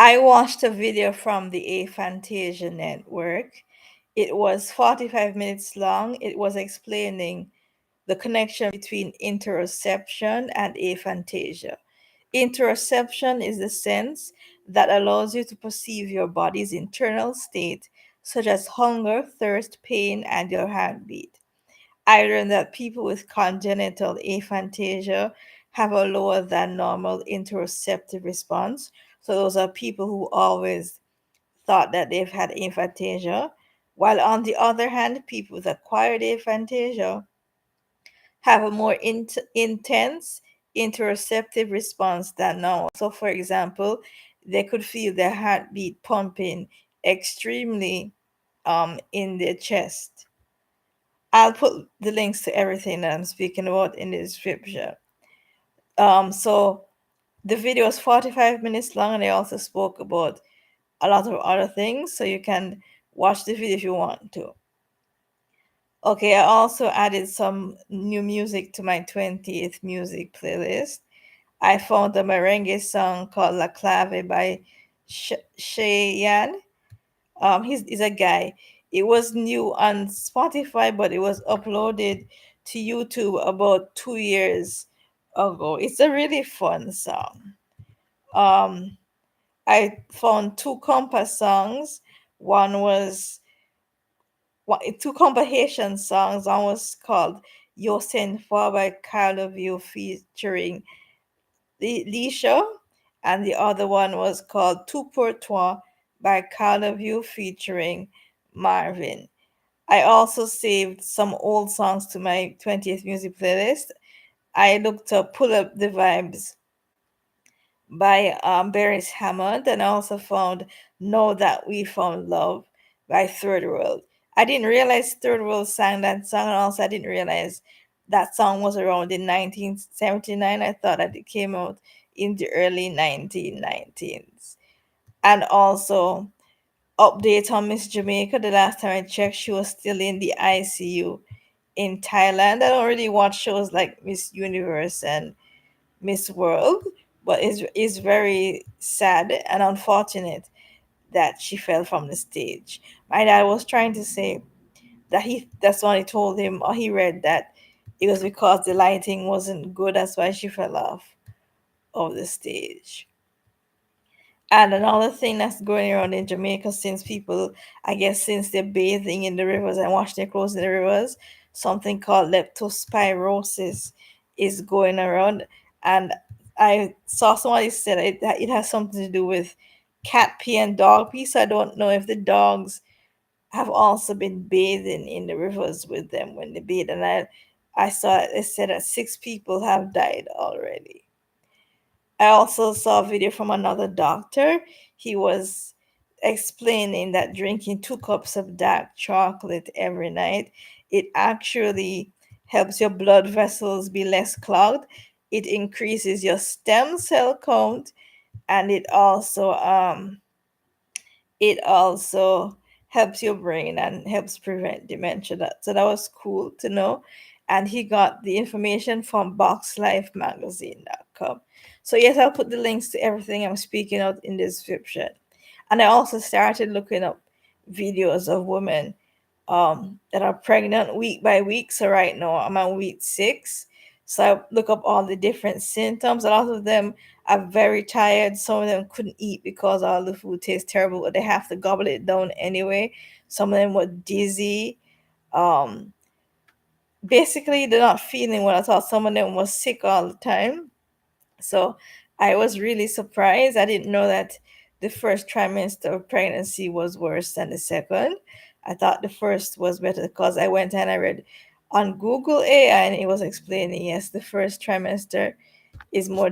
I watched a video from the Aphantasia network. It was 45 minutes long. It was explaining the connection between interoception and aphantasia. Interoception is the sense that allows you to perceive your body's internal state, such as hunger, thirst, pain, and your heartbeat. I learned that people with congenital aphantasia have a lower than normal interoceptive response. So those are people who always thought that they've had aphantasia, while on the other hand, people with acquired aphantasia have a more intense interoceptive response than normal. So, for example, they could feel their heartbeat pumping extremely in their chest. I'll put the links to everything that I'm speaking about in the description. So the video is 45 minutes long, and I also spoke about a lot of other things, so you can watch the video if you want to. Okay, I also added some new music to my 20th music playlist. I found a merengue song called La Clave by Chayanne. He's a guy. It was new on Spotify, but it was uploaded to YouTube about 2 years ago. It's a really fun song. Um, I found two compa songs. One was two compa Haitian songs. One was called Yo Sen Foi by Carlo Vieux featuring Lynnsha, and the other one was called Tout pour toi by Carlo featuring Marvin. I also saved some old songs to my 20th music playlist. I looked up Pull Up the Vibes by Beres Hammond, and I also found Know That We Found Love by Third World. I didn't realize Third World sang that song, and also I didn't realize that song was around in 1979. I thought that it came out in the early 1990s. And also, update on Miss Jamaica. The last time I checked, she was still in the ICU in Thailand. I don't really watch shows like Miss Universe and Miss World, but it's very sad and unfortunate that she fell from the stage. My dad was trying to say that that's when he told him, or he read that it was because the lighting wasn't good, that's why she fell off of the stage. And another thing that's going around in Jamaica, since people, I guess, since they're bathing in the rivers and washing their clothes in the rivers, something called leptospirosis is going around. And I saw somebody said that it has something to do with cat pee and dog pee. So I don't know if the dogs have also been bathing in the rivers with them when they bathe. And I saw it said that 6 people have died already. I also saw a video from another doctor. He was explaining that drinking 2 cups of dark chocolate every night, it actually helps your blood vessels be less clogged. It increases your stem cell count, and it also helps your brain and helps prevent dementia. So that was cool to know. And he got the information from boxlifemagazine.com. So yes, I'll put the links to everything I'm speaking of in the description. And I also started looking up videos of women that are pregnant week by week. So right now I'm on week 6. So I look up all the different symptoms. A lot of them are very tired. Some of them couldn't eat because all the food tastes terrible, but they have to gobble it down anyway. Some of them were dizzy. Um, Basically, they're not feeling well at all. Some of them was sick all the time. So I was really surprised. I didn't know that the first trimester of pregnancy was worse than the second. I thought the first was better because I went and I read on Google AI, and it was explaining yes, the first trimester has more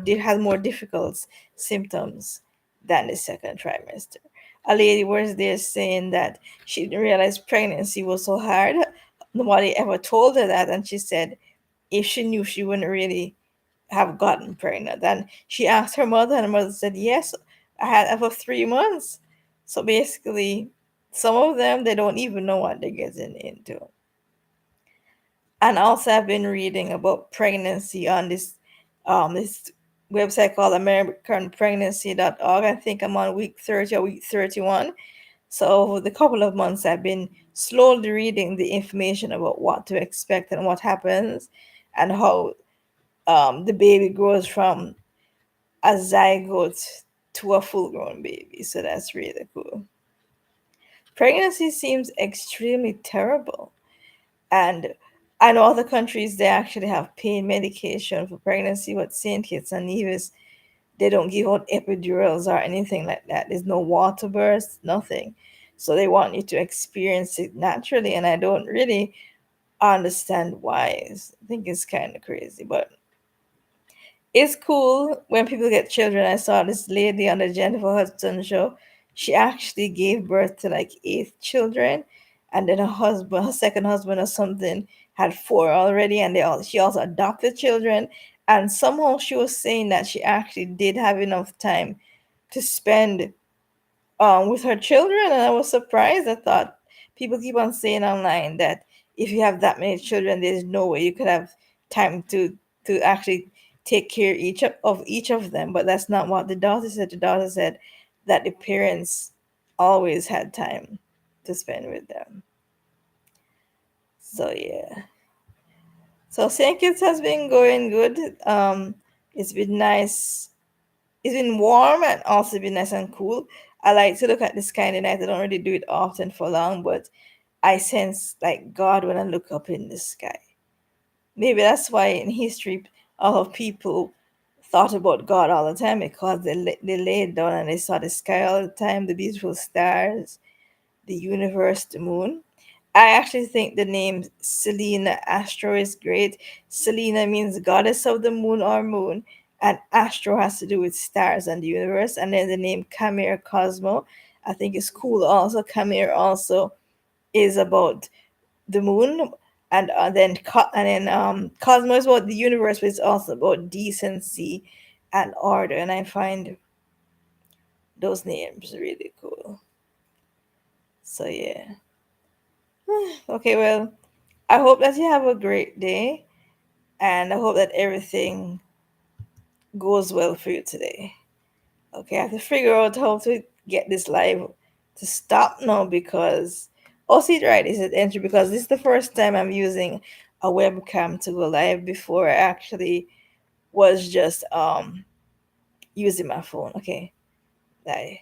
difficult symptoms than the second trimester. A lady was there saying that she didn't realize pregnancy was so hard. Nobody ever told her that, and she said if she knew, she wouldn't really have gotten pregnant. And she asked her mother, and her mother said, "Yes, I had for 3 months." So basically, some of them they don't even know what they're getting into. And also, I've been reading about pregnancy on this website called AmericanPregnancy.org. I think I'm on week 30 or week 31. So over the couple of months, I've been slowly reading the information about what to expect and what happens, and how the baby grows from a zygote to a full-grown baby. So that's really cool. Pregnancy seems extremely terrible, and I know other countries they actually have pain medication for pregnancy, but St. Kitts and Nevis they don't give out epidurals or anything like that. There's no water bursts, nothing. So they want you to experience it naturally, and I don't really understand why. I think it's kind of crazy, but it's cool when people get children. I saw this lady on the Jennifer Hudson show. She actually gave birth to like 8 children, and then her second husband or something, had 4 already, and she also adopted children. And somehow she was saying that she actually did have enough time to spend with her children, and I was surprised. I thought people keep on saying online that if you have that many children, there's no way you could have time to actually take care of each of them. But that's not what the daughter said. The daughter said that the parents always had time to spend with them. So yeah. So St. Kitts has been going good. It's been nice. It's been warm and also been nice and cool. I like to look at the sky in the night. I don't really do it often for long, but I sense like God when I look up in the sky. Maybe that's why in history, a lot of people thought about God all the time, because they laid down and they saw the sky all the time, the beautiful stars, the universe, the moon. I actually think the name Selena Astro is great. Selena means goddess of the moon or moon, and Astro has to do with stars and the universe. And then the name Kamer Cosmo, I think is cool. Also, Kamer also is about the moon, and Cosmo is about the universe, but it's also about decency and order. And I find those names really cool. So yeah. Okay, well, I hope that you have a great day, and I hope that everything goes well for you today. Okay, I have to figure out how to get this live to stop now, because oh, see, right, is it entry, because this is the first time I'm using a webcam to go live. Before I actually was just using my phone. Okay, bye.